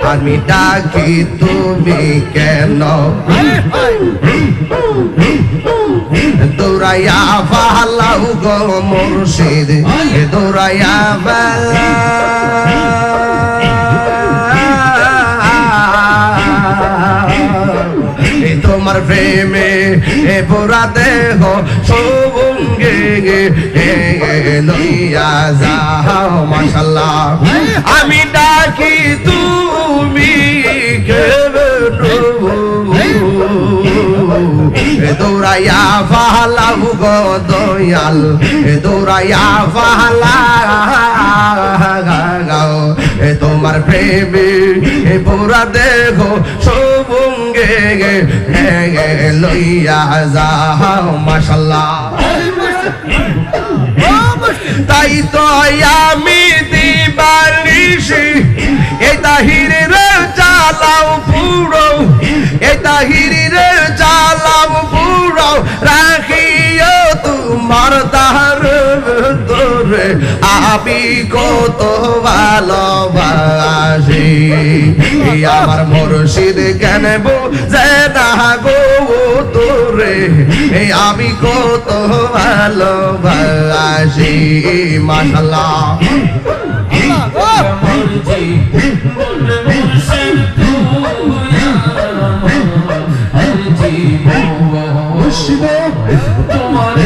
আমি ডাকি তুমি কেন দৌড়াইয়া পালাও গো মুর্শিদ দৌড়াইয়া তোমার প্রেমে পুরা দেহ সবঙ্গে লইয়া যাও মাশাআল্লাহ আমি ডাকি তুমি দৌড়াইয়া পালাও গো দয়াল দৌড়াইয়া পালাও তোমার প্রেমে পুরা দেহ সবঙ্গে লইয়া যাও মাশাআল্লাহ তাই তো আমি দিবানিশি এই তাহিরের জ্বালাও পুরো এই তাহিরের জ্বালাও পুরো রাখিও তোমার তাহার তোরে আমি কত ভালোবাসি আমার মুর্শিদ কেন বোঝে না গো তোরে আমি কত ভালোবাসি মাশাআল্লাহ তোমার